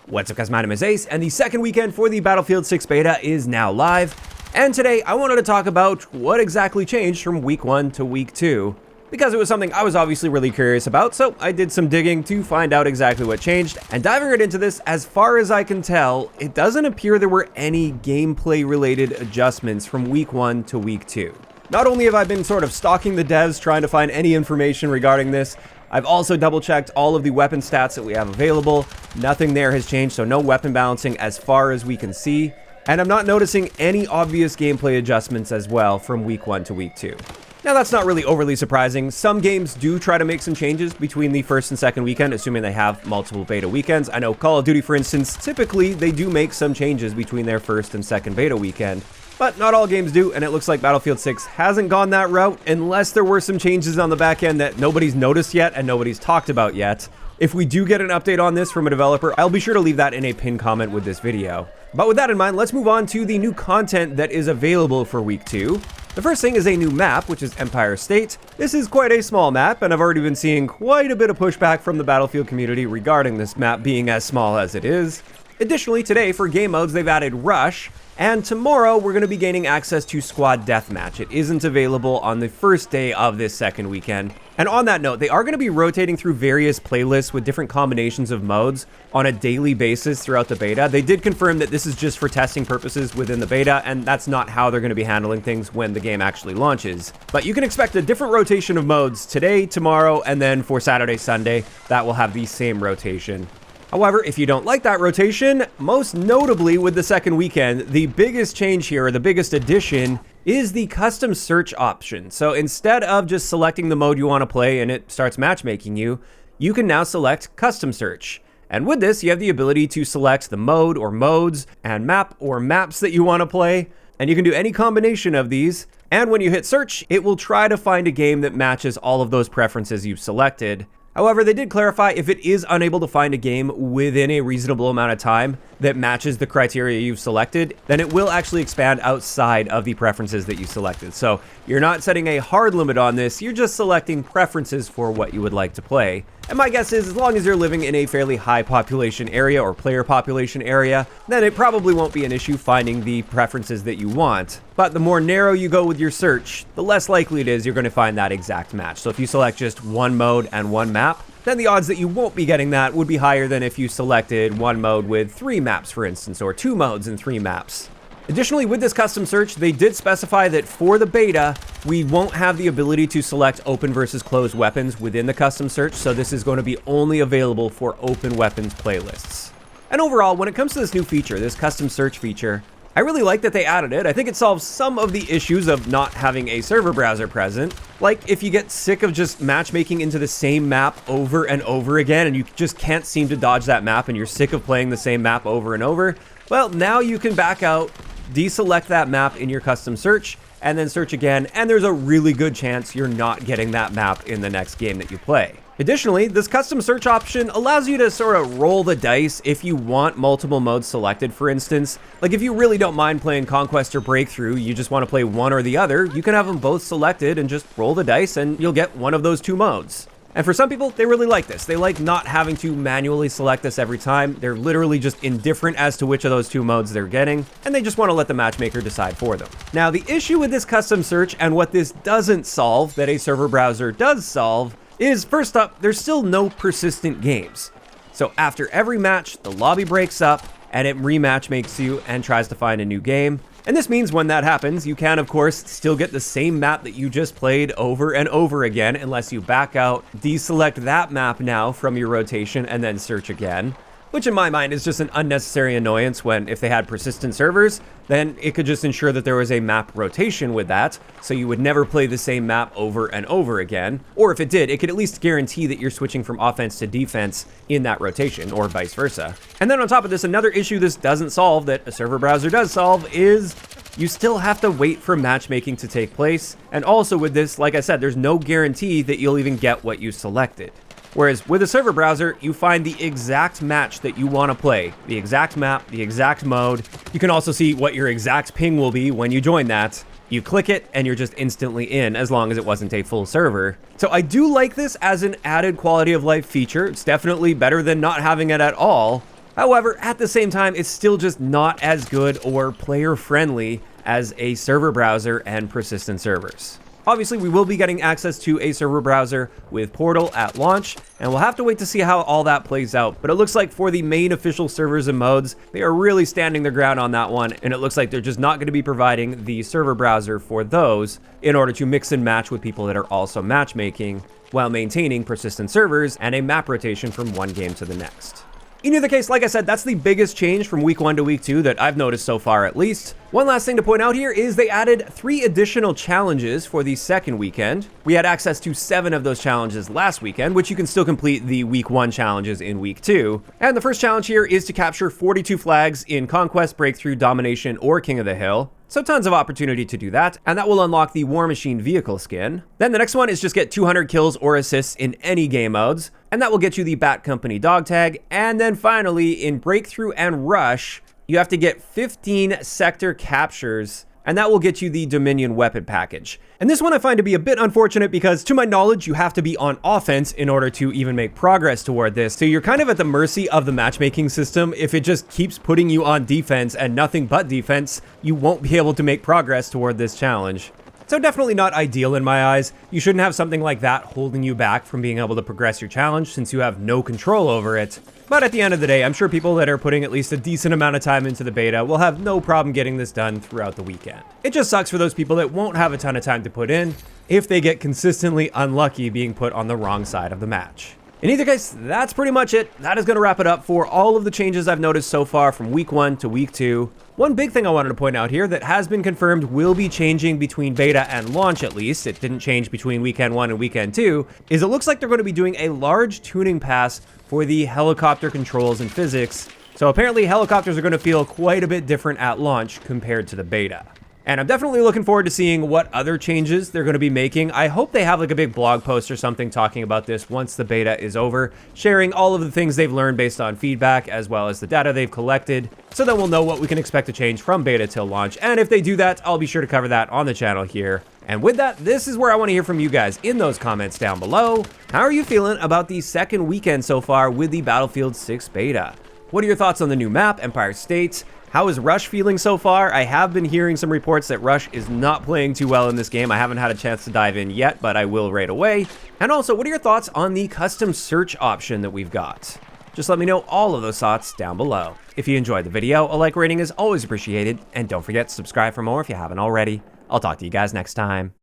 What's up guys, my name is Ace, and the second weekend for the Battlefield 6 beta is now live. And today I wanted to talk about what exactly changed from week 1 to week 2. Because it was something I was obviously really curious about, so I did some digging to find out exactly what changed. And diving right into this, as far as I can tell, it doesn't appear there were any gameplay related adjustments from week 1 to week 2. Not only have I been sort of stalking the devs trying to find any information regarding this, I've also double checked all of the weapon stats that we have available. Nothing there has changed, so no weapon balancing as far as we can see. And I'm not noticing any obvious gameplay adjustments as well from week 1 to week 2. Now that's not really overly surprising. Some games do try to make some changes between the first and second weekend, assuming they have multiple beta weekends. I know Call of Duty, for instance, typically they do make some changes between their first and second beta weekend. But not all games do, and it looks like Battlefield 6 hasn't gone that route unless there were some changes on the back end that nobody's noticed yet and nobody's talked about yet. If we do get an update on this from a developer, I'll be sure to leave that in a pinned comment with this video. But with that in mind, let's move on to the new content that is available for week 2. The first thing is a new map, which is Empire State. This is quite a small map, and I've already been seeing quite a bit of pushback from the Battlefield community regarding this map being as small as it is. Additionally, today for game modes, they've added Rush, and tomorrow we're going to be gaining access to Squad Deathmatch. It isn't available on the first day of this second weekend. And on that note, they are going to be rotating through various playlists with different combinations of modes on a daily basis throughout the beta. They did confirm that this is just for testing purposes within the beta, and that's not how they're going to be handling things when the game actually launches. But you can expect a different rotation of modes today, tomorrow, and then for Saturday, Sunday, that will have the same rotation. However, if you don't like that rotation, most notably with the second weekend, the biggest change here, or the biggest addition, is the custom search option. So instead of just selecting the mode you want to play and it starts matchmaking you, you can now select custom search. And with this, you have the ability to select the mode or modes and map or maps that you want to play. And you can do any combination of these. And when you hit search, it will try to find a game that matches all of those preferences you've selected. However, they did clarify if it is unable to find a game within a reasonable amount of time that matches the criteria you've selected, then it will actually expand outside of the preferences that you selected. So you're not setting a hard limit on this, you're just selecting preferences for what you would like to play. And my guess is as long as you're living in a fairly high population area or player population area, then it probably won't be an issue finding the preferences that you want. But the more narrow you go with your search, the less likely it is you're going to find that exact match. So if you select just one mode and one map, then the odds that you won't be getting that would be higher than if you selected one mode with 3 maps, for instance, or 2 modes and 3 maps. Additionally, with this custom search, they did specify that for the beta, we won't have the ability to select open versus closed weapons within the custom search, so this is going to be only available for open weapons playlists. And overall, when it comes to this new feature, this custom search feature, I really like that they added it. I think it solves some of the issues of not having a server browser present. Like if you get sick of just matchmaking into the same map over and over again and you just can't seem to dodge that map and you're sick of playing the same map over and over, well, now you can back out, deselect that map in your custom search, and then search again, and there's a really good chance you're not getting that map in the next game that you play. Additionally, this custom search option allows you to sort of roll the dice if you want multiple modes selected, for instance. Like if you really don't mind playing Conquest or Breakthrough, you just want to play one or the other, you can have them both selected and just roll the dice and you'll get one of those 2 modes. And for some people, they really like this. They like not having to manually select this every time. They're literally just indifferent as to which of those 2 modes they're getting, and they just want to let the matchmaker decide for them. Now, the issue with this custom search and what this doesn't solve that a server browser does solve is, first up, there's still no persistent games. So after every match, the lobby breaks up and it rematch makes you and tries to find a new game. And this means when that happens, you can, of course, still get the same map that you just played over and over again, unless you back out, deselect that map now from your rotation, and then search again. Which in my mind is just an unnecessary annoyance when if they had persistent servers, then it could just ensure that there was a map rotation with that, so you would never play the same map over and over again. Or if it did, it could at least guarantee that you're switching from offense to defense in that rotation, or vice versa. And then on top of this, another issue this doesn't solve that a server browser does solve is you still have to wait for matchmaking to take place. And also with this, like I said, there's no guarantee that you'll even get what you selected. Whereas with a server browser, you find the exact match that you want to play, the exact map, the exact mode. You can also see what your exact ping will be when you join that. You click it and you're just instantly in, as long as it wasn't a full server. So I do like this as an added quality of life feature. It's definitely better than not having it at all. However, at the same time, it's still just not as good or player-friendly as a server browser and persistent servers. Obviously, we will be getting access to a server browser with Portal at launch, and we'll have to wait to see how all that plays out. But it looks like for the main official servers and modes, they are really standing their ground on that one, and it looks like they're just not going to be providing the server browser for those in order to mix and match with people that are also matchmaking, while maintaining persistent servers and a map rotation from one game to the next. In either case, like I said, that's the biggest change from week 1 to week 2 that I've noticed so far at least. One last thing to point out here is they added 3 additional challenges for the second weekend. We had access to 7 of those challenges last weekend, which you can still complete the week 1 challenges in week 2. And the first challenge here is to capture 42 flags in Conquest, Breakthrough, Domination, or King of the Hill. So tons of opportunity to do that, and that will unlock the War Machine vehicle skin. Then the next one is just get 200 kills or assists in any game modes, and that will get you the Bat Company dog tag. And then finally, in Breakthrough and Rush, you have to get 15 sector captures, and that will get you the Dominion weapon package. And this one I find to be a bit unfortunate because, to my knowledge, you have to be on offense in order to even make progress toward this. So you're kind of at the mercy of the matchmaking system. If it just keeps putting you on defense and nothing but defense, you won't be able to make progress toward this challenge. So definitely not ideal in my eyes. You shouldn't have something like that holding you back from being able to progress your challenge since you have no control over it. But at the end of the day, I'm sure people that are putting at least a decent amount of time into the beta will have no problem getting this done throughout the weekend. It just sucks for those people that won't have a ton of time to put in if they get consistently unlucky being put on the wrong side of the match. In either case, that's pretty much it. That is going to wrap it up for all of the changes I've noticed so far from week 1 to week 2. One big thing I wanted to point out here that has been confirmed will be changing between beta and launch at least, it didn't change between weekend 1 and weekend 2, is it looks like they're going to be doing a large tuning pass for the helicopter controls and physics. So apparently helicopters are going to feel quite a bit different at launch compared to the beta. And I'm definitely looking forward to seeing what other changes they're going to be making. I hope they have like a big blog post or something talking about this once the beta is over, sharing all of the things they've learned based on feedback as well as the data they've collected, so that we'll know what we can expect to change from beta till launch. And if they do that, I'll be sure to cover that on the channel here. And with that, this is where I want to hear from you guys in those comments down below. How are you feeling about the second weekend so far with the Battlefield 6 beta? What are your thoughts on the new map, Empire State? How is Rush feeling so far? I have been hearing some reports that Rush is not playing too well in this game. I haven't had a chance to dive in yet, but I will right away. And also, what are your thoughts on the custom search option that we've got? Just let me know all of those thoughts down below. If you enjoyed the video, a like rating is always appreciated, and don't forget to subscribe for more if you haven't already. I'll talk to you guys next time.